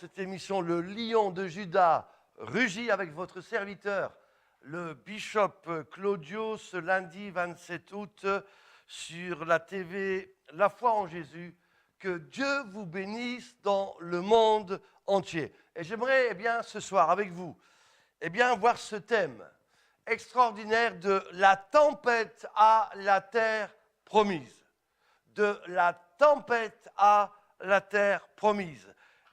cette émission, le lion de Juda rugit avec votre serviteur, le bishop Claudio, ce lundi 27 août sur la TV La foi en Jésus. Que Dieu vous bénisse dans le monde entier. Et j'aimerais ce soir avec vous voir ce thème extraordinaire de la tempête à la terre promise. De la tempête à la terre promise.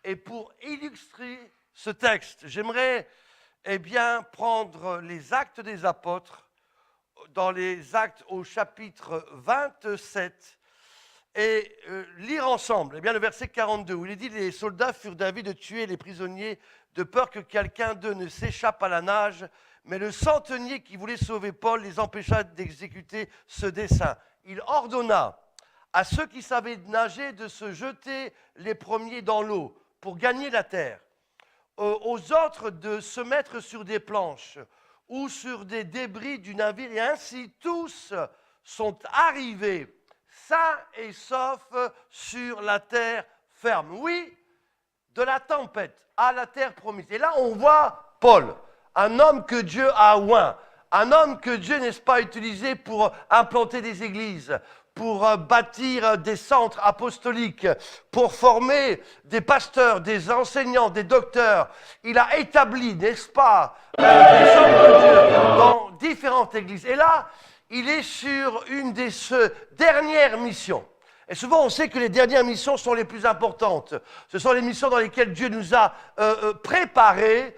Et pour illustrer ce texte, j'aimerais prendre les Actes des Apôtres, dans les Actes au chapitre 27, et lire ensemble le verset 42, où il est dit « Les soldats furent d'avis de tuer les prisonniers, de peur que quelqu'un d'eux ne s'échappe à la nage, mais le centenier qui voulait sauver Paul les empêcha d'exécuter ce dessein. Il ordonna à ceux qui savaient nager de se jeter les premiers dans l'eau pour gagner la terre, aux autres de se mettre sur des planches ou sur des débris du navire, et ainsi tous sont arrivés sains et saufs sur la terre ferme. » Oui, de la tempête à la terre promise. Et là, on voit Paul, un homme que Dieu a oint, un homme que Dieu, n'est-ce pas, utilisé pour implanter des églises, pour bâtir des centres apostoliques, pour former des pasteurs, des enseignants, des docteurs. Il a établi, n'est-ce pas, des hommes de Dieu dans différentes églises. Et là, il est sur une des dernières missions. Et souvent, on sait que les dernières missions sont les plus importantes. Ce sont les missions dans lesquelles Dieu nous a préparés,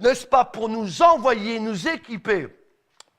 n'est-ce pas, pour nous envoyer, nous équiper.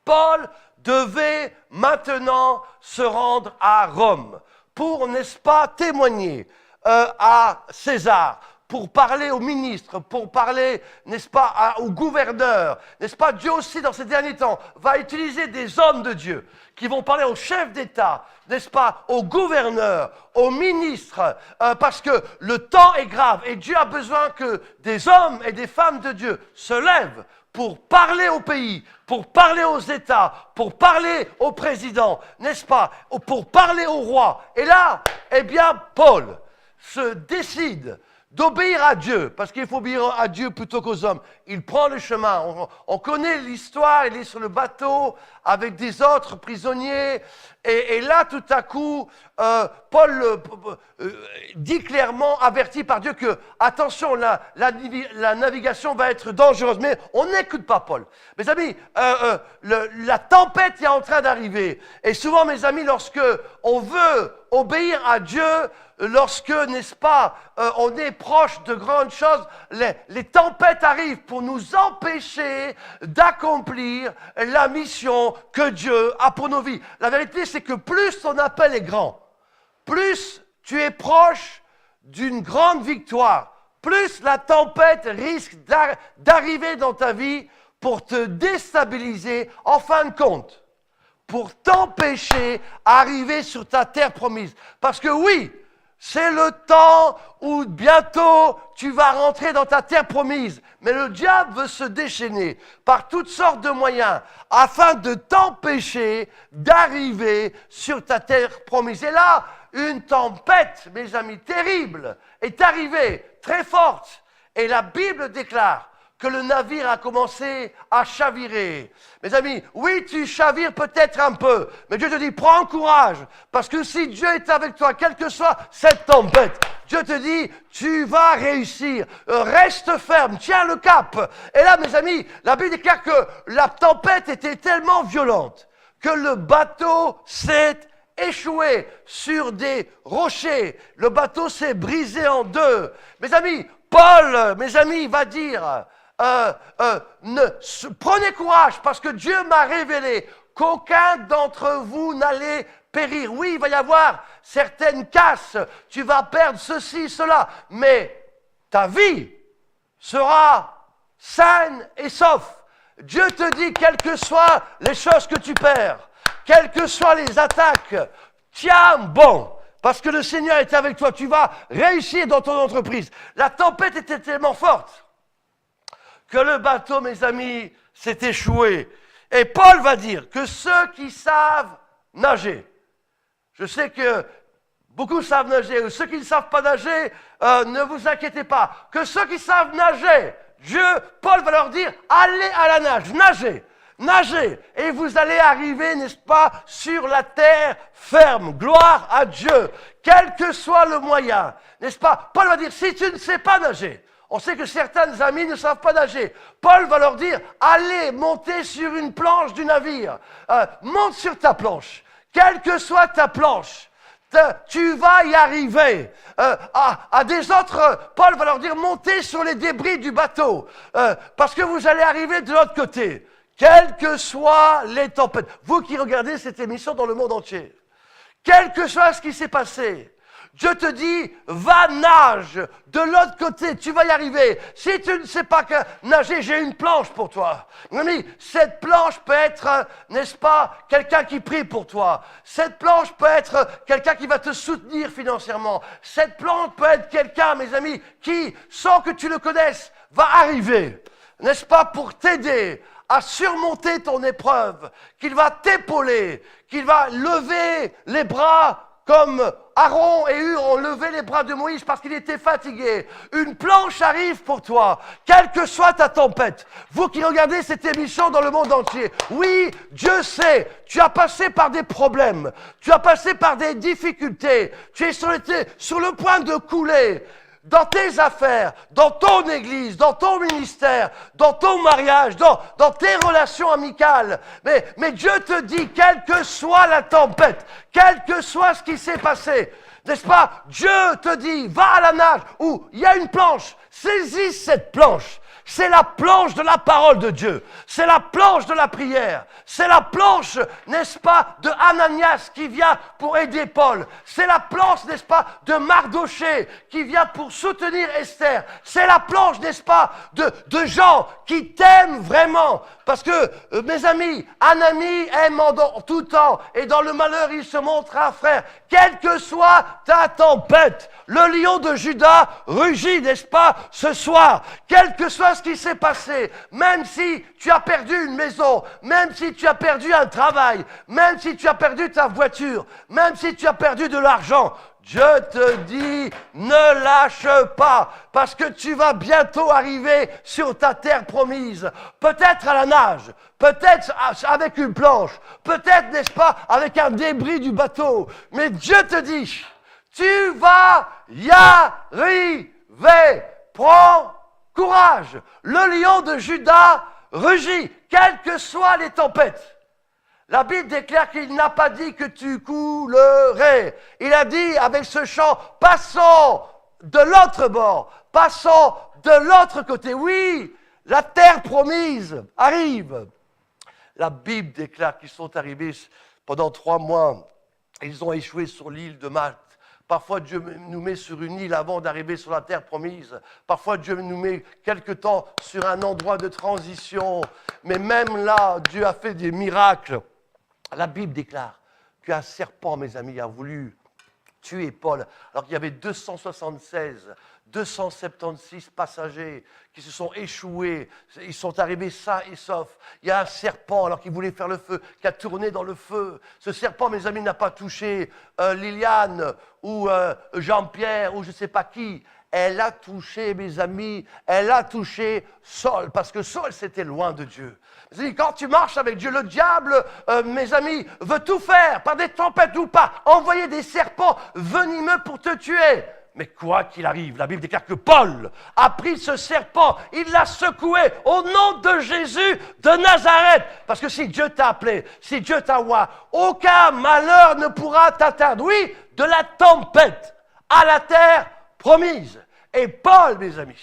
Paul devait maintenant se rendre à Rome pour, n'est-ce pas, témoigner à César, pour parler aux ministres, pour parler, n'est-ce pas, au gouverneur. N'est-ce pas, Dieu aussi, dans ces derniers temps, va utiliser des hommes de Dieu qui vont parler aux chefs d'État, n'est-ce pas, aux gouverneurs, aux ministres, parce que le temps est grave et Dieu a besoin que des hommes et des femmes de Dieu se lèvent pour parler au pays, pour parler aux États, pour parler au président, n'est-ce pas, pour parler au roi. Et là, Paul se décide d'obéir à Dieu, parce qu'il faut obéir à Dieu plutôt qu'aux hommes. Il prend le chemin. On connaît l'histoire, il est sur le bateau avec des autres prisonniers. Et là, tout à coup, Paul dit clairement, averti par Dieu, que, attention, la navigation va être dangereuse. Mais on n'écoute pas Paul. Mes amis, la tempête est en train d'arriver. Et souvent, mes amis, lorsque on veut obéir à Dieu, lorsque, n'est-ce pas, on est proche de grandes choses, les tempêtes arrivent pour nous empêcher d'accomplir la mission que Dieu a pour nos vies. La vérité, c'est que plus ton appel est grand, plus tu es proche d'une grande victoire, plus la tempête risque d'arriver dans ta vie pour te déstabiliser en fin de compte, pour t'empêcher d'arriver sur ta terre promise. Parce que oui, c'est le temps où bientôt tu vas rentrer dans ta terre promise. Mais le diable veut se déchaîner par toutes sortes de moyens afin de t'empêcher d'arriver sur ta terre promise. Et là, une tempête, mes amis, terrible, est arrivée, très forte. Et la Bible déclare que le navire a commencé à chavirer. Mes amis, oui, tu chavires peut-être un peu, mais Dieu te dit, prends courage, parce que si Dieu est avec toi, quelle que soit cette tempête, Dieu te dit, tu vas réussir, reste ferme, tiens le cap. Et là, mes amis, la Bible déclare que la tempête était tellement violente que le bateau s'est échoué sur des rochers. Le bateau s'est brisé en deux. Mes amis, Paul, mes amis, va dire... prenez courage parce que Dieu m'a révélé qu'aucun d'entre vous n'allait périr. Oui, il va y avoir certaines casses, tu vas perdre ceci, cela, mais ta vie sera saine et sauf. Dieu te dit, quelles que soient les choses que tu perds, quelles que soient les attaques, tiens bon. Parce que le Seigneur est avec toi, tu vas réussir dans ton entreprise. La tempête était tellement forte que le bateau, mes amis, s'est échoué. Et Paul va dire que ceux qui savent nager, je sais que Beaucoup savent nager. Ceux qui ne savent pas nager, ne vous inquiétez pas. Que ceux qui savent nager, Paul va leur dire, allez à la nage, nagez. Nagez et vous allez arriver, n'est-ce pas, sur la terre ferme. Gloire à Dieu, quel que soit le moyen, n'est-ce pas? Paul va dire, si tu ne sais pas nager, on sait que certains amis ne savent pas nager. Paul va leur dire, allez monter sur une planche du navire. Monte sur ta planche, quelle que soit ta planche. Tu vas y arriver. À des autres, Paul va leur dire, montez sur les débris du bateau, parce que vous allez arriver de l'autre côté. Quelles que soient les tempêtes, vous qui regardez cette émission dans le monde entier, quel que soit ce qui s'est passé, Dieu te dit, va nage de l'autre côté, tu vas y arriver. Si tu ne sais pas nager, j'ai une planche pour toi. Mon ami, cette planche peut être, n'est-ce pas, quelqu'un qui prie pour toi. Cette planche peut être quelqu'un qui va te soutenir financièrement. Cette planche peut être quelqu'un, mes amis, qui, sans que tu le connaisses, va arriver, n'est-ce pas, pour t'aider à surmonter ton épreuve, qu'il va t'épauler, qu'il va lever les bras comme Aaron et Hur ont levé les bras de Moïse parce qu'il était fatigué. Une planche arrive pour toi, quelle que soit ta tempête. Vous qui regardez cette émission dans le monde entier, oui, Dieu sait, tu as passé par des problèmes, tu as passé par des difficultés, tu es sur le point de couler. Dans tes affaires, dans ton église, dans ton ministère, dans ton mariage, dans tes relations amicales. Mais Dieu te dit, quelle que soit la tempête, quel que soit ce qui s'est passé, n'est-ce pas? Dieu te dit, va à la nage, où il y a une planche, saisis cette planche. C'est la planche de la parole de Dieu. C'est la planche de la prière. C'est la planche, n'est-ce pas, de Ananias qui vient pour aider Paul. C'est la planche, n'est-ce pas, de Mardoché qui vient pour soutenir Esther. C'est la planche, n'est-ce pas, de gens qui t'aiment vraiment. Parce que, mes amis, un ami aime en tout temps. Et dans le malheur, il se montre un frère. Quelle que soit ta tempête, le lion de Juda rugit, n'est-ce pas, ce soir. Quel que soit ce qui s'est passé, même si tu as perdu une maison, même si tu as perdu un travail, même si tu as perdu ta voiture, même si tu as perdu de l'argent, Dieu te dit, ne lâche pas, parce que tu vas bientôt arriver sur ta terre promise. Peut-être à la nage, peut-être avec une planche, peut-être, n'est-ce pas, avec un débris du bateau. Mais Dieu te dit, tu vas y arriver. Prends courage. Le lion de Juda rugit, quelles que soient les tempêtes. La Bible déclare qu'il n'a pas dit que tu coulerais. Il a dit avec ce chant, passons de l'autre bord, passons de l'autre côté. Oui, la terre promise arrive. La Bible déclare qu'ils sont arrivés pendant 3 mois. Ils ont échoué sur l'île de Malte. Parfois, Dieu nous met sur une île avant d'arriver sur la terre promise. Parfois, Dieu nous met quelque temps sur un endroit de transition. Mais même là, Dieu a fait des miracles. La Bible déclare qu'un serpent, mes amis, a voulu tuer Paul, alors qu'il y avait 276 passagers qui se sont échoués, ils sont arrivés sains et saufs. Il y a un serpent, alors qu'il voulait faire le feu, qui a tourné dans le feu. Ce serpent, mes amis, n'a pas touché Liliane ou Jean-Pierre ou je ne sais pas qui. Elle a touché, mes amis, elle a touché Saul, parce que Saul, c'était loin de Dieu. Quand tu marches avec Dieu, le diable, mes amis, veut tout faire, par des tempêtes ou pas, envoyer des serpents venimeux pour te tuer. Mais quoi qu'il arrive, la Bible déclare que Paul a pris ce serpent, il l'a secoué au nom de Jésus de Nazareth. Parce que si Dieu t'a appelé, si Dieu t'a envoyé, aucun malheur ne pourra t'atteindre. Oui, de la tempête à la terre promise. Et Paul, mes amis,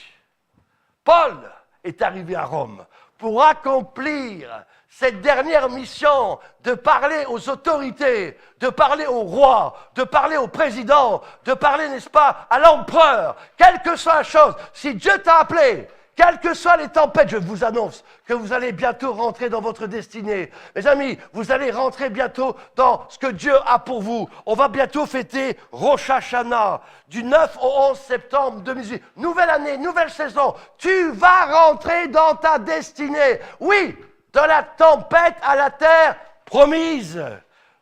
Paul est arrivé à Rome pour accomplir cette dernière mission de parler aux autorités, de parler au roi, de parler au président, de parler, n'est-ce pas, à l'empereur, quelle que soit la chose. Si Dieu t'a appelé, quelles que soient les tempêtes, je vous annonce que vous allez bientôt rentrer dans votre destinée. Mes amis, vous allez rentrer bientôt dans ce que Dieu a pour vous. On va bientôt fêter Rosh Hashanah, du 9 au 11 septembre 2018. Nouvelle année, nouvelle saison. Tu vas rentrer dans ta destinée. Oui, de la tempête à la terre promise.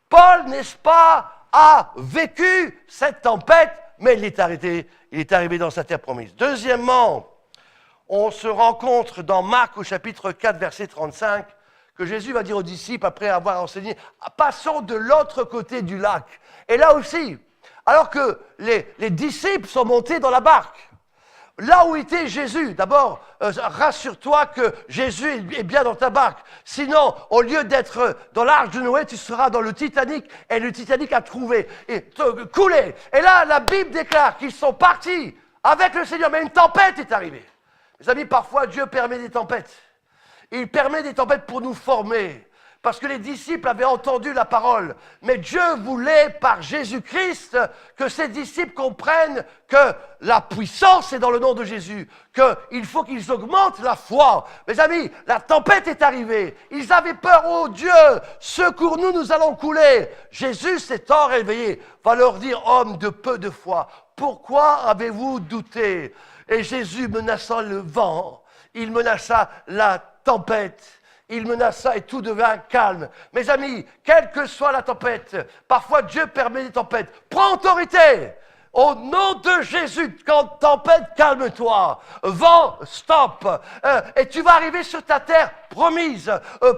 Paul, n'est-ce pas, a vécu cette tempête, mais il est arrivé dans sa terre promise. Deuxièmement, on se rencontre dans Marc au chapitre 4, verset 35, que Jésus va dire aux disciples, après avoir enseigné, passons de l'autre côté du lac. Et là aussi, alors que les disciples sont montés dans la barque, là où était Jésus, d'abord, rassure-toi que Jésus est bien dans ta barque. Sinon, au lieu d'être dans l'arche de Noé, tu seras dans le Titanic, et le Titanic a coulé. Et là, la Bible déclare qu'ils sont partis avec le Seigneur, mais une tempête est arrivée. Mes amis, parfois, Dieu permet des tempêtes. Il permet des tempêtes pour nous former. Parce que les disciples avaient entendu la parole. Mais Dieu voulait, par Jésus-Christ, que ses disciples comprennent que la puissance est dans le nom de Jésus. Qu'il faut qu'ils augmentent la foi. Mes amis, la tempête est arrivée. Ils avaient peur. Oh Dieu, secours-nous, nous allons couler. Jésus, s'étant réveillé, va leur dire, hommes de peu de foi, pourquoi avez-vous douté? Et Jésus, menaçant le vent, il menaça la tempête. Il menaça et tout devint calme. Mes amis, quelle que soit la tempête, parfois Dieu permet des tempêtes. Prends autorité. Au nom de Jésus, quand tempête, calme-toi. Vent, stop. Et tu vas arriver sur ta terre promise.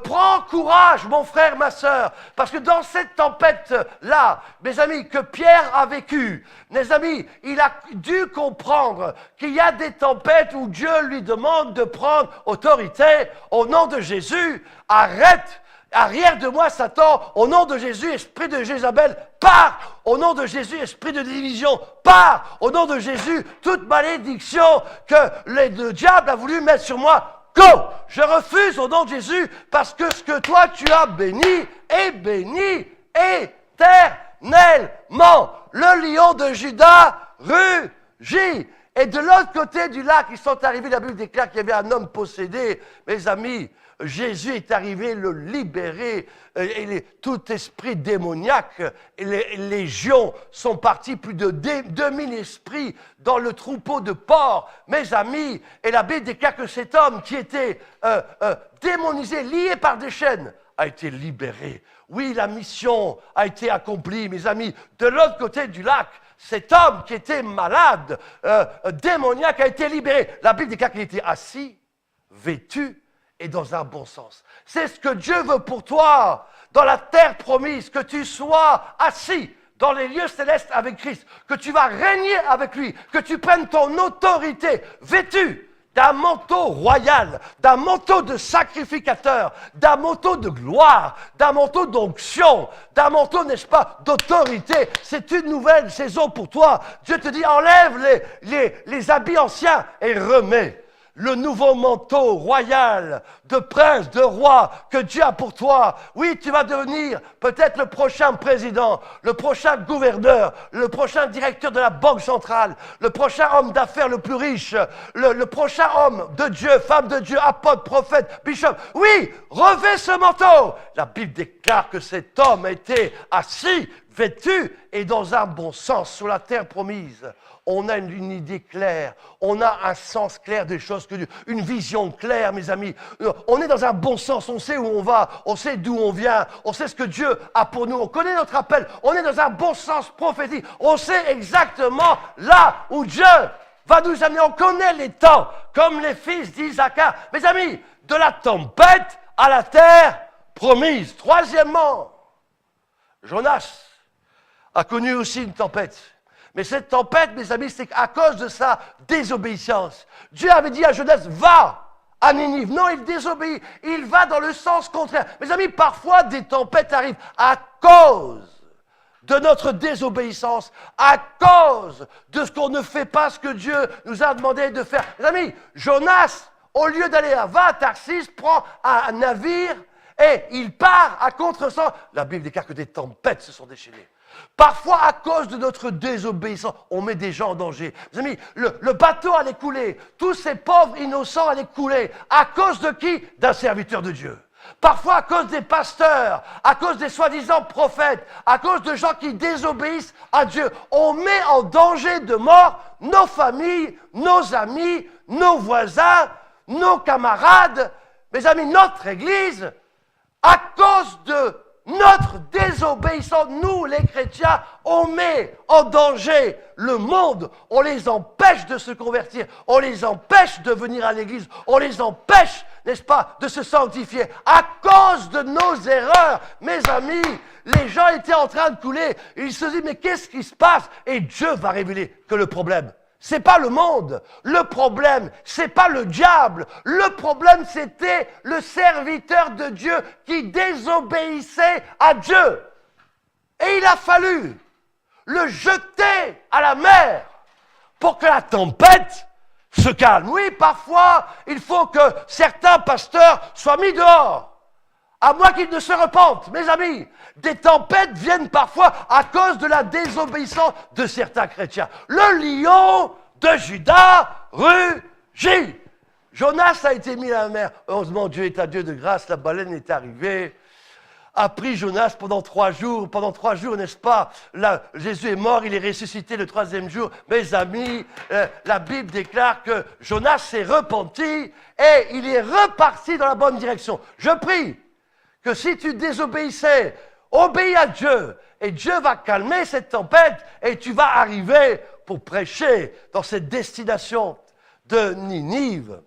Prends courage, mon frère, ma sœur. Parce que dans cette tempête-là, mes amis, que Pierre a vécu, mes amis, il a dû comprendre qu'il y a des tempêtes où Dieu lui demande de prendre autorité. Au nom de Jésus, arrête. Arrière de moi, Satan, au nom de Jésus, esprit de Jézabel, pars! Au nom de Jésus, esprit de division, pars! Au nom de Jésus, toute malédiction que le diable a voulu mettre sur moi, go! Je refuse au nom de Jésus, parce que ce que toi tu as béni est béni éternellement. Le lion de Juda rugit. Et de l'autre côté du lac, ils sont arrivés, la Bible déclare qu'il y avait un homme possédé. Mes amis, Jésus est arrivé le libérer, tout esprit démoniaque, et les légions sont partis, plus de 2000 esprits dans le troupeau de porcs, mes amis, et la Bible déclare que cet homme qui était démonisé, lié par des chaînes, a été libéré. Oui, la mission a été accomplie, mes amis. De l'autre côté du lac, cet homme qui était malade, démoniaque, a été libéré. La Bible déclare qu'il était assis, vêtu, et dans un bon sens. C'est ce que Dieu veut pour toi, dans la terre promise, que tu sois assis dans les lieux célestes avec Christ, que tu vas régner avec lui, que tu prennes ton autorité, vêtu d'un manteau royal, d'un manteau de sacrificateur, d'un manteau de gloire, d'un manteau d'onction, d'un manteau, n'est-ce pas, d'autorité. C'est une nouvelle saison pour toi. Dieu te dit, enlève les habits anciens et remets le nouveau manteau royal de prince, de roi que Dieu a pour toi. Oui, tu vas devenir peut-être le prochain président, le prochain gouverneur, le prochain directeur de la banque centrale, le prochain homme d'affaires le plus riche, le prochain homme de Dieu, femme de Dieu, apôtre, prophète, bishop. Oui, revêt ce manteau. La Bible déclare que cet homme était assis, vêtu et dans un bon sens sur la terre promise. On a une idée claire, on a un sens clair des choses que Dieu, une vision claire, mes amis. On est dans un bon sens, on sait où on va, on sait d'où on vient, on sait ce que Dieu a pour nous, on connaît notre appel, on est dans un bon sens prophétique, on sait exactement là où Dieu va nous amener, on connaît les temps, comme les fils d'Isaac. Mes amis, de la tempête à la terre promise. Troisièmement, Jonas a connu aussi une tempête. Mais cette tempête, mes amis, c'est à cause de sa désobéissance. Dieu avait dit à Jonas, va à Ninive. Non, il désobéit. Il va dans le sens contraire. Mes amis, parfois, des tempêtes arrivent à cause de notre désobéissance, à cause de ce qu'on ne fait pas ce que Dieu nous a demandé de faire. Mes amis, Jonas, au lieu d'aller à Tarsis, prend un navire et il part à contresens. La Bible déclare que des tempêtes se sont déchaînées. Parfois, à cause de notre désobéissance, on met des gens en danger. Mes amis, le bateau allait couler. Tous ces pauvres innocents allaient couler. À cause de qui? D'un serviteur de Dieu. Parfois, à cause des pasteurs, à cause des soi-disant prophètes, à cause de gens qui désobéissent à Dieu. On met en danger de mort nos familles, nos amis, nos voisins, nos camarades. Mes amis, notre Église, à cause de notre désobéissance. désobéissants. Nous, les chrétiens, on met en danger le monde. On les empêche de se convertir. On les empêche de venir à l'église. On les empêche, n'est-ce pas, de se sanctifier à cause de nos erreurs. Mes amis, les gens étaient en train de couler. Ils se disent, mais qu'est-ce qui se passe? Et Dieu va révéler que le problème, c'est pas le monde. Le problème, c'est pas le diable. Le problème, c'était le serviteur de Dieu qui désobéissait à Dieu. Et il a fallu le jeter à la mer pour que la tempête se calme. Oui, parfois, il faut que certains pasteurs soient mis dehors, à moins qu'ils ne se repentent. Mes amis, des tempêtes viennent parfois à cause de la désobéissance de certains chrétiens. Le lion de Juda rugit. Jonas a été mis à la mer. Heureusement, Dieu est un Dieu de grâce. La baleine est arrivée, a pris Jonas pendant 3 jours. Pendant 3 jours, n'est-ce pas? Là, Jésus est mort, il est ressuscité le 3e jour. Mes amis, la Bible déclare que Jonas s'est repenti et il est reparti dans la bonne direction. Je prie que si tu désobéissais, obéis à Dieu, et Dieu va calmer cette tempête, et tu vas arriver pour prêcher dans cette destination de Ninive.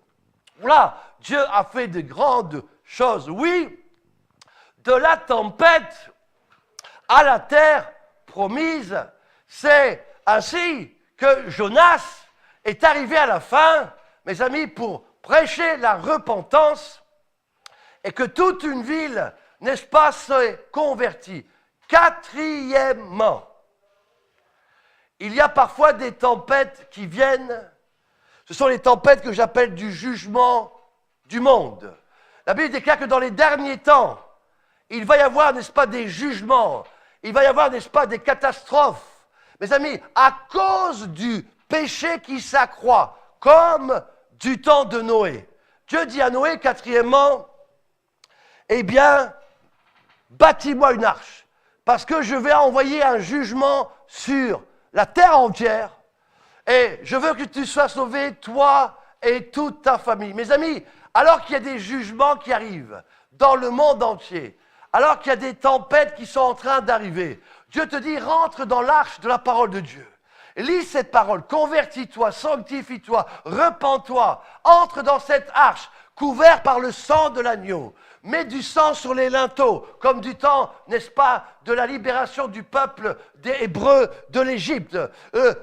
Voilà, Dieu a fait de grandes choses. Oui, de la tempête à la terre promise, c'est ainsi que Jonas est arrivé à la fin, mes amis, pour prêcher la repentance, et que toute une ville, n'est-ce pas, s'est convertie. 4e, il y a parfois des tempêtes qui viennent. Ce sont les tempêtes que j'appelle du jugement du monde. La Bible déclare que dans les derniers temps, il va y avoir, n'est-ce pas, des jugements. Il va y avoir, n'est-ce pas, des catastrophes. Mes amis, à cause du péché qui s'accroît, comme du temps de Noé. Dieu dit à Noé, 4e, eh bien, bâtis-moi une arche, parce que je vais envoyer un jugement sur la terre entière, et je veux que tu sois sauvé, toi et toute ta famille. Mes amis, alors qu'il y a des jugements qui arrivent dans le monde entier, alors qu'il y a des tempêtes qui sont en train d'arriver, Dieu te dit, rentre dans l'arche de la parole de Dieu. Lis cette parole, convertis-toi, sanctifie-toi, repens-toi, entre dans cette arche, couvert par le sang de l'agneau. Mets du sang sur les linteaux, comme du temps, n'est-ce pas, de la libération du peuple des Hébreux de l'Égypte.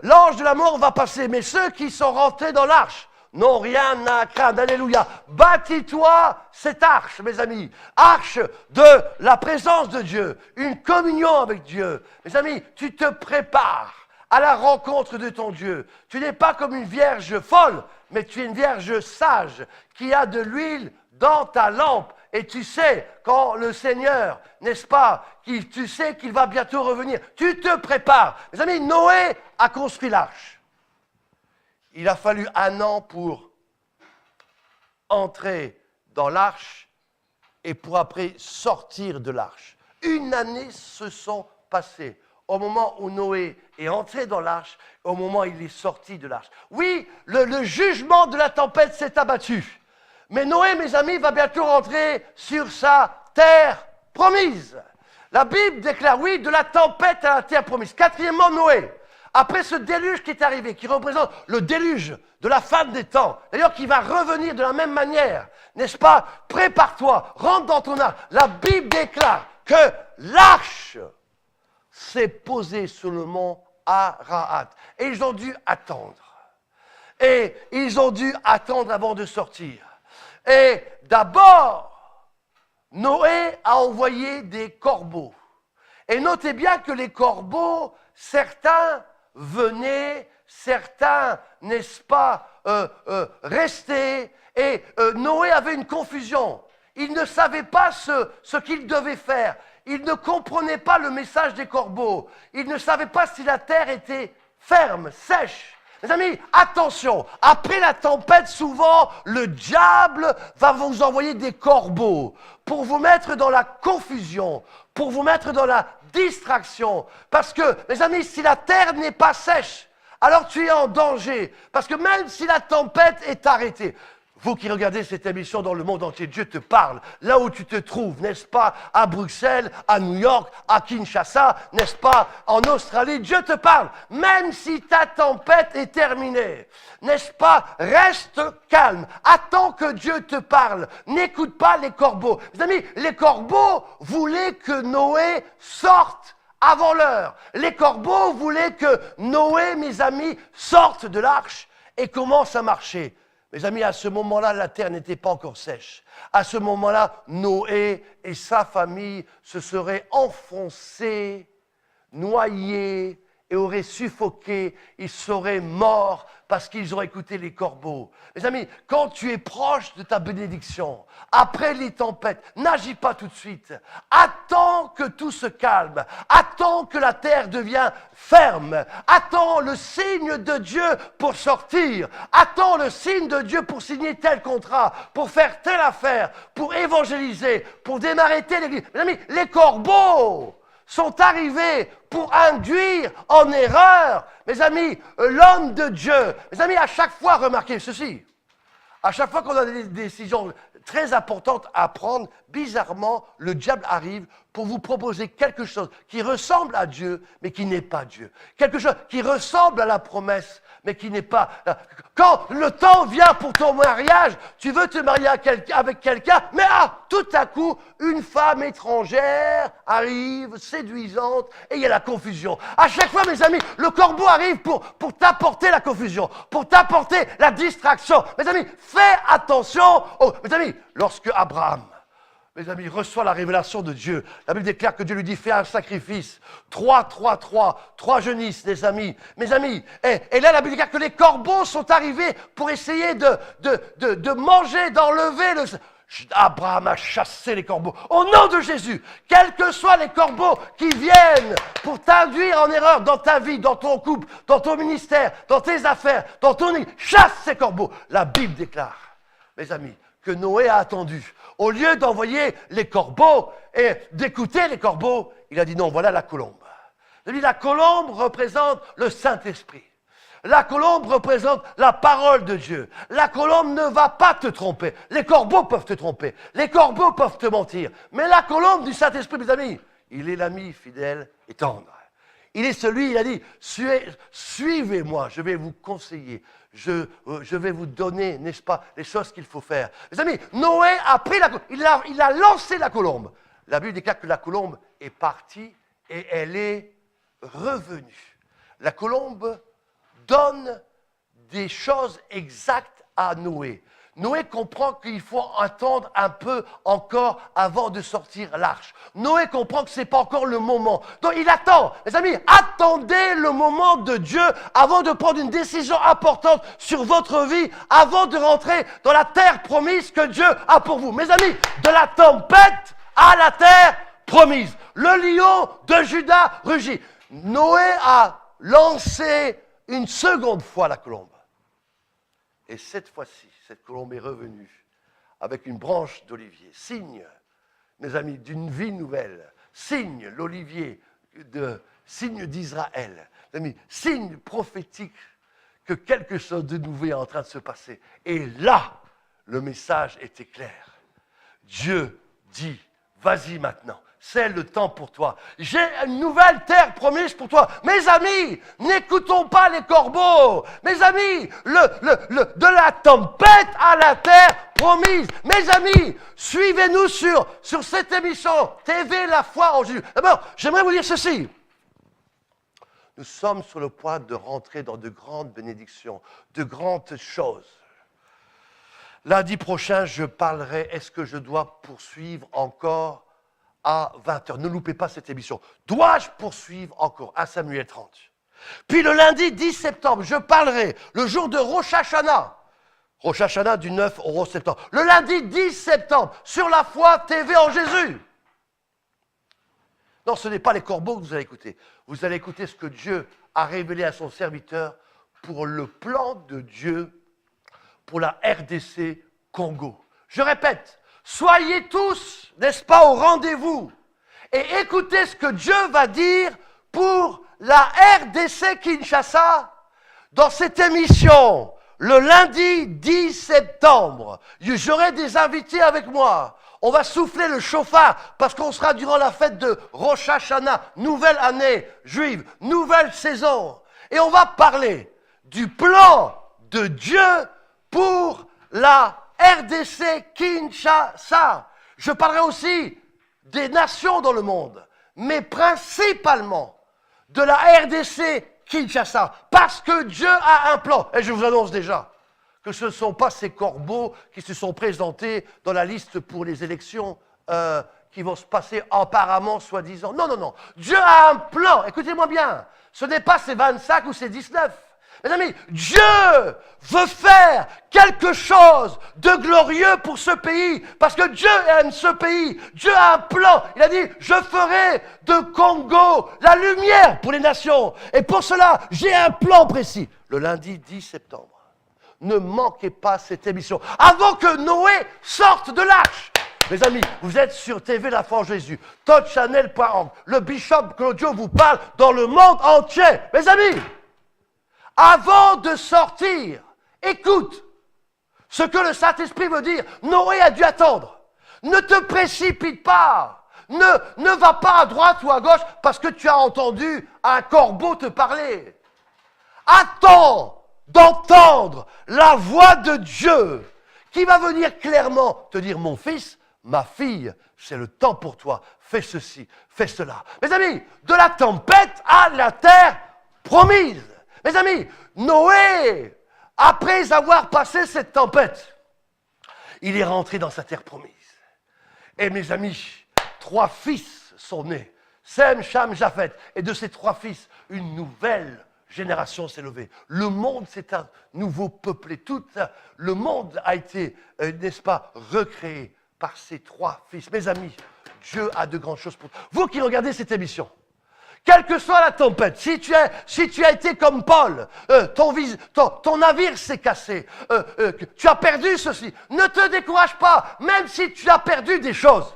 L'ange de la mort va passer, mais ceux qui sont rentrés dans l'arche n'ont rien à craindre. Alléluia. Bâtis-toi cette arche, mes amis. Arche de la présence de Dieu, une communion avec Dieu. Mes amis, tu te prépares à la rencontre de ton Dieu. Tu n'es pas comme une vierge folle, mais tu es une vierge sage qui a de l'huile dans ta lampe. Et tu sais, quand le Seigneur, n'est-ce pas, tu sais qu'il va bientôt revenir. Tu te prépares. Mes amis, Noé a construit l'arche. Il a fallu 1 an pour entrer dans l'arche et pour après sortir de l'arche. 1 année se sont passées au moment où Noé est entré dans l'arche, au moment où il est sorti de l'arche. Oui, le jugement de la tempête s'est abattu. Mais Noé, mes amis, va bientôt rentrer sur sa terre promise. La Bible déclare, oui, de la tempête à la terre promise. 4e, Noé. Après ce déluge qui est arrivé, qui représente le déluge de la fin des temps, d'ailleurs qui va revenir de la même manière, n'est-ce pas? Prépare-toi, rentre dans ton arche. La Bible déclare que l'arche s'est posée sur le mont Ararat. Et ils ont dû attendre. Et ils ont dû attendre avant de sortir. Et d'abord, Noé a envoyé des corbeaux. Et notez bien que les corbeaux, certains venaient, certains, n'est-ce pas, restaient. Et Noé avait une confusion. Il ne savait pas ce qu'il devait faire. Il ne comprenait pas le message des corbeaux. Il ne savait pas si la terre était ferme, sèche. Mes amis, attention, après la tempête, souvent, le diable va vous envoyer des corbeaux pour vous mettre dans la confusion, pour vous mettre dans la distraction. Parce que, mes amis, si la terre n'est pas sèche, alors tu es en danger. Parce que même si la tempête est arrêtée, Vous qui regardez cette émission dans le monde entier, Dieu te parle. Là où tu te trouves, n'est-ce pas, à Bruxelles, à New York, à Kinshasa, n'est-ce pas, en Australie, Dieu te parle. Même si ta tempête est terminée, n'est-ce pas, reste calme. Attends que Dieu te parle. N'écoute pas les corbeaux. Mes amis, les corbeaux voulaient que Noé sorte avant l'heure. Les corbeaux voulaient que Noé, mes amis, sorte de l'arche et commence à marcher. Mes amis, à ce moment-là, la terre n'était pas encore sèche. À ce moment-là, Noé et sa famille se seraient enfoncés, noyés et auraient suffoqué. Ils seraient morts parce qu'ils auraient écouté les corbeaux. Mes amis, quand tu es proche de ta bénédiction, après les tempêtes, n'agis pas tout de suite. Attends que tout se calme. Attends que la terre devienne ferme. Attends le signe de Dieu pour sortir. Attends le signe de Dieu pour signer tel contrat, pour faire telle affaire, pour évangéliser, pour démarrer telle église. Mes amis, les corbeaux sont arrivés pour induire en erreur, mes amis, l'homme de Dieu. Mes amis, à chaque fois, remarquez ceci. À chaque fois qu'on a des décisions très importantes à prendre, bizarrement, le diable arrive pour vous proposer quelque chose qui ressemble à Dieu, mais qui n'est pas Dieu. Quelque chose qui ressemble à la promesse, mais qui n'est pas... Quand le temps vient pour ton mariage, tu veux te marier avec quelqu'un, mais tout à coup, une femme étrangère arrive, séduisante, et il y a la confusion. À chaque fois, mes amis, le corbeau arrive pour t'apporter la confusion, pour t'apporter la distraction. Mes amis, fais attention. Mes amis, lorsque Abraham, mes amis, reçoit la révélation de Dieu. La Bible déclare que Dieu lui dit, fais un sacrifice. 3 genisses, les amis. Mes amis, et là, la Bible déclare que les corbeaux sont arrivés pour essayer de manger, d'enlever le... Abraham a chassé les corbeaux. Au nom de Jésus, quels que soient les corbeaux qui viennent pour t'induire en erreur dans ta vie, dans ton couple, dans ton ministère, dans tes affaires, dans ton... Chasse ces corbeaux. La Bible déclare, mes amis, que Noé a attendu. Au lieu d'envoyer les corbeaux et d'écouter les corbeaux, il a dit non, voilà la colombe. Il a dit la colombe représente le Saint-Esprit. La colombe représente la parole de Dieu. La colombe ne va pas te tromper. Les corbeaux peuvent te tromper. Les corbeaux peuvent te mentir. Mais la colombe du Saint-Esprit, mes amis, il est l'ami fidèle et tendre. Il est celui, il a dit, suivez-moi, je vais vous conseiller. Je vais vous donner, n'est-ce pas, les choses qu'il faut faire. Mes amis, Noé a pris la colombe, il a lancé la colombe. La Bible déclare que la colombe est partie et elle est revenue. La colombe donne des choses exactes à Noé. Noé comprend qu'il faut attendre un peu encore avant de sortir l'arche. Noé comprend que ce n'est pas encore le moment. Donc il attend. Les amis, attendez le moment de Dieu avant de prendre une décision importante sur votre vie, avant de rentrer dans la terre promise que Dieu a pour vous. Mes amis, de la tempête à la terre promise. Le lion de Juda rugit. Noé a lancé une seconde fois la colombe. Et cette fois-ci, cette colombe est revenue avec une branche d'olivier. Signe, mes amis, d'une vie nouvelle. Signe, l'olivier, signe d'Israël. Mes amis, signe prophétique que quelque chose de nouveau est en train de se passer. Et là, le message était clair. Dieu dit, vas-y maintenant. C'est le temps pour toi. J'ai une nouvelle terre promise pour toi. Mes amis, n'écoutons pas les corbeaux. Mes amis, de la tempête à la terre promise. Mes amis, suivez-nous sur cette émission TV La Foi en Jésus. D'abord, j'aimerais vous dire ceci. Nous sommes sur le point de rentrer dans de grandes bénédictions, de grandes choses. Lundi prochain, je parlerai, est-ce que je dois poursuivre encore à 20h. Ne loupez pas cette émission. Dois-je poursuivre encore à Samuel 30? Puis le lundi 10 septembre, je parlerai le jour de Rosh Hashanah. Rosh Hashanah du 9 au 11 septembre. Le lundi 10 septembre, sur La Foi TV en Jésus. Non, ce n'est pas les corbeaux que vous allez écouter. Vous allez écouter ce que Dieu a révélé à son serviteur pour le plan de Dieu pour la RDC Congo. Je répète, soyez tous, n'est-ce pas, au rendez-vous et écoutez ce que Dieu va dire pour la RDC Kinshasa dans cette émission le lundi 10 septembre, j'aurai des invités avec moi. On va souffler le chauffard parce qu'on sera durant la fête de Rosh Hashanah, nouvelle année juive, nouvelle saison. Et on va parler du plan de Dieu pour la RDC Kinshasa. Je parlerai aussi des nations dans le monde, mais principalement de la RDC Kinshasa, parce que Dieu a un plan. Et je vous annonce déjà que ce ne sont pas ces corbeaux qui se sont présentés dans la liste pour les élections qui vont se passer apparemment, soi-disant. Non, non, non. Dieu a un plan. Écoutez-moi bien. Ce n'est pas ces 25 ou ces 19. Mes amis, Dieu veut faire quelque chose de glorieux pour ce pays, parce que Dieu aime ce pays. Dieu a un plan. Il a dit, je ferai de Congo la lumière pour les nations. Et pour cela, j'ai un plan précis. Le lundi 10 septembre. Ne manquez pas cette émission. Avant que Noé sorte de l'arche. Mes amis, vous êtes sur TV La Foi en Jésus. Touchchannel.org. Le bishop Claudio vous parle dans le monde entier. Mes amis, avant de sortir, écoute ce que le Saint-Esprit veut dire. Noé a dû attendre. Ne te précipite pas. Ne va pas à droite ou à gauche parce que tu as entendu un corbeau te parler. Attends d'entendre la voix de Dieu qui va venir clairement te dire, mon fils, ma fille, c'est le temps pour toi, fais ceci, fais cela. Mes amis, de la tempête à la terre promise. Mes amis, Noé, après avoir passé cette tempête, il est rentré dans sa terre promise. Et mes amis, 3 fils sont nés, Sem, Cham, Japhet. Et de ces 3 fils, une nouvelle génération s'est levée. Le monde s'est à nouveau peuplé. Tout le monde a été, n'est-ce pas, recréé par ces 3 fils. Mes amis, Dieu a de grandes choses pour vous. Vous qui regardez cette émission, quelle que soit la tempête, si tu as été comme Paul, ton navire s'est cassé, tu as perdu ceci, ne te décourage pas, même si tu as perdu des choses.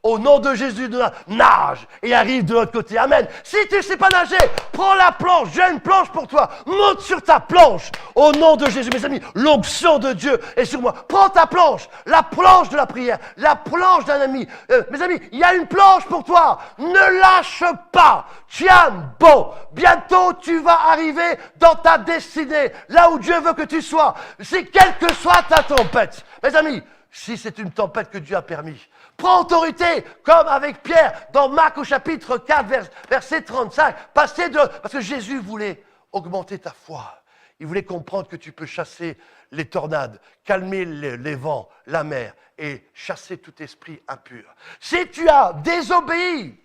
Au nom de Jésus, nage et arrive de l'autre côté. Amen. Si tu ne sais pas nager, prends la planche. J'ai une planche pour toi. Monte sur ta planche. Au nom de Jésus, mes amis, l'onction de Dieu est sur moi. Prends ta planche, la planche de la prière, la planche d'un ami. Mes amis, il y a une planche pour toi. Ne lâche pas. Tiens bon. Bientôt, tu vas arriver dans ta destinée, là où Dieu veut que tu sois. C'est quelle que soit ta tempête. Mes amis, si c'est une tempête que Dieu a permis, prends autorité, comme avec Pierre, dans Marc au chapitre 4, verset 35. Parce que Jésus voulait augmenter ta foi. Il voulait comprendre que tu peux chasser les tornades, calmer les vents, la mer, et chasser tout esprit impur. Si tu as désobéi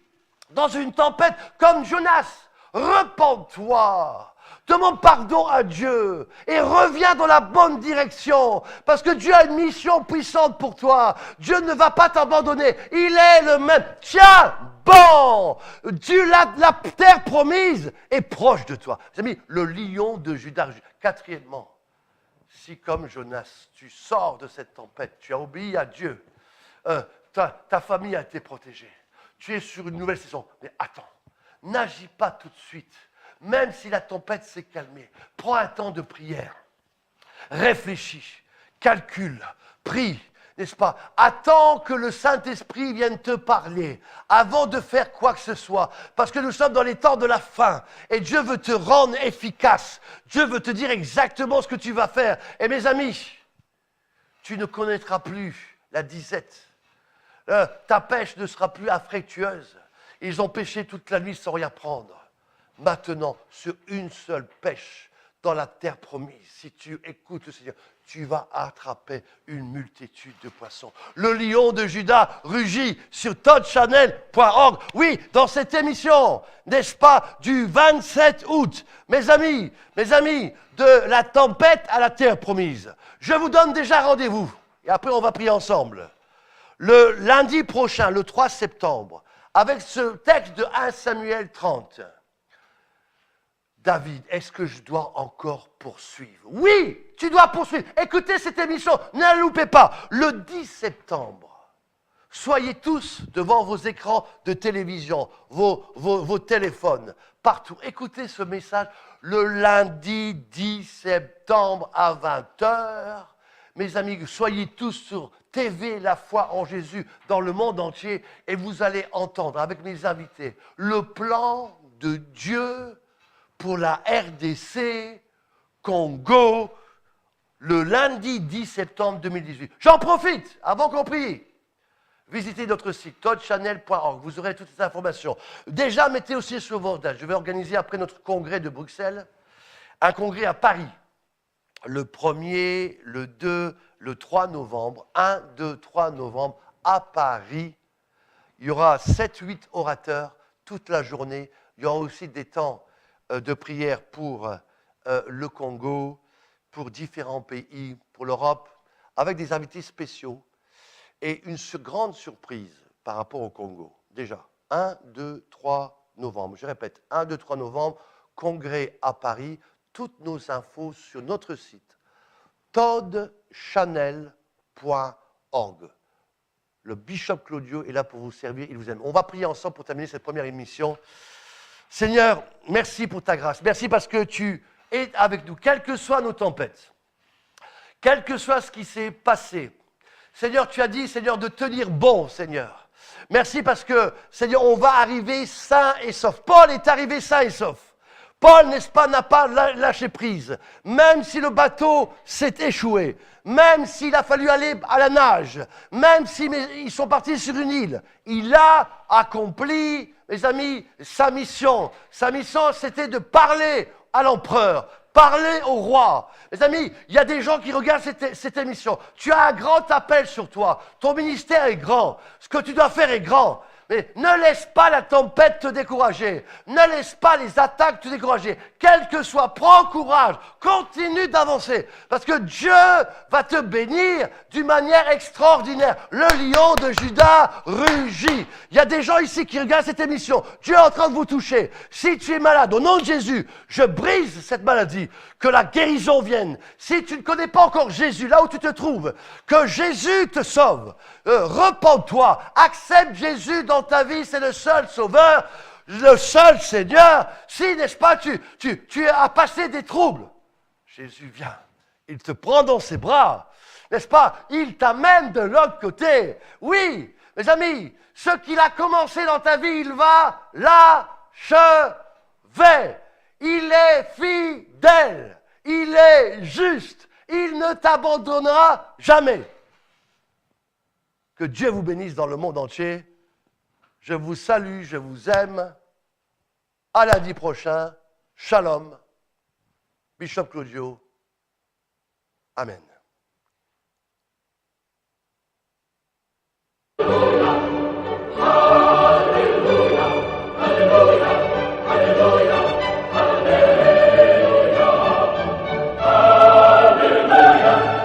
dans une tempête comme Jonas, repens-toi. Demande pardon à Dieu et reviens dans la bonne direction parce que Dieu a une mission puissante pour toi. Dieu ne va pas t'abandonner. Il est le même. Tiens, bon, Dieu, la terre promise est proche de toi. Mes amis, le lion de Juda. 4e, si comme Jonas, tu sors de cette tempête, tu as obéi à Dieu, ta famille a été protégée. Tu es sur une nouvelle saison. Mais attends, n'agis pas tout de suite. Même si la tempête s'est calmée, prends un temps de prière. Réfléchis, calcule, prie, n'est-ce pas? Attends que le Saint-Esprit vienne te parler avant de faire quoi que ce soit. Parce que nous sommes dans les temps de la fin et Dieu veut te rendre efficace. Dieu veut te dire exactement ce que tu vas faire. Et mes amis, tu ne connaîtras plus la disette. Ta pêche ne sera plus affrectueuse. Ils ont pêché toute la nuit sans rien prendre. Maintenant, sur une seule pêche dans la terre promise, si tu écoutes le Seigneur, tu vas attraper une multitude de poissons. Le lion de Juda rugit sur touchchannel.org. Oui, dans cette émission, n'est-ce pas, du 27 août, mes amis, de la tempête à la terre promise. Je vous donne déjà rendez-vous, et après on va prier ensemble. Le lundi prochain, le 3 septembre, avec ce texte de 1 Samuel 30. David, est-ce que je dois encore poursuivre? Oui, tu dois poursuivre. Écoutez cette émission, ne la loupez pas. Le 10 septembre Soyez tous devant vos écrans de télévision, vos téléphones, partout. Écoutez ce message le lundi 10 septembre à 20h. Mes amis, soyez tous sur TV La foi en Jésus dans le monde entier et vous allez entendre avec mes invités le plan de Dieu pour la RDC, Congo, le lundi 10 septembre 2018. J'en profite, avant qu'on prie. Visitez notre site, toddchannel.org. Vous aurez toutes ces informations. Déjà, mettez aussi sur vos dates. Je vais organiser après notre congrès de Bruxelles, un congrès à Paris. Le 1er, le 2, le 3 novembre. 1, 2, 3 novembre à Paris. Il y aura 7-8 orateurs toute la journée. Il y aura aussi des temps de prière pour le Congo, pour différents pays, pour l'Europe, avec des invités spéciaux. Et une grande surprise par rapport au Congo. Déjà, 1, 2, 3 novembre. Je répète, 1, 2, 3 novembre, congrès à Paris. Toutes nos infos sur notre site, toddchannel.org. Le Bishop Claudio est là pour vous servir, il vous aime. On va prier ensemble pour terminer cette première émission. Seigneur, merci pour ta grâce. Merci parce que tu es avec nous, quelles que soient nos tempêtes, quel que soit ce qui s'est passé. Seigneur, tu as dit, Seigneur, de tenir bon, Seigneur. Merci parce que, Seigneur, on va arriver sain et sauf. Paul est arrivé sain et sauf. Paul, n'est-ce pas, n'a pas lâché prise. Même si le bateau s'est échoué, même s'il a fallu aller à la nage, même s'ils sont partis sur une île, il a accompli, mes amis, sa mission. Sa mission, c'était de parler à l'empereur, parler au roi. Mes amis, il y a des gens qui regardent cette émission. Tu as un grand appel sur toi. Ton ministère est grand. Ce que tu dois faire est grand. Mais ne laisse pas la tempête te décourager. Ne laisse pas les attaques te décourager. Quel que soit, prends courage. Continue d'avancer. Parce que Dieu va te bénir d'une manière extraordinaire. Le lion de Juda rugit. Il y a des gens ici qui regardent cette émission. Dieu est en train de vous toucher. Si tu es malade, au nom de Jésus, je brise cette maladie. Que la guérison vienne. Si tu ne connais pas encore Jésus, là où tu te trouves, que Jésus te sauve. Repens-toi. Accepte Jésus dans ta vie, c'est le seul sauveur, le seul Seigneur. Si, n'est-ce pas, tu as passé des troubles. Jésus vient, il te prend dans ses bras, n'est-ce pas? Il t'amène de l'autre côté. Oui, mes amis, ce qu'il a commencé dans ta vie, il va l'achever. Il est fidèle, il est juste, il ne t'abandonnera jamais. Que Dieu vous bénisse dans le monde entier. Je vous salue, je vous aime. À lundi prochain. Shalom. Bishop Claudio. Amen.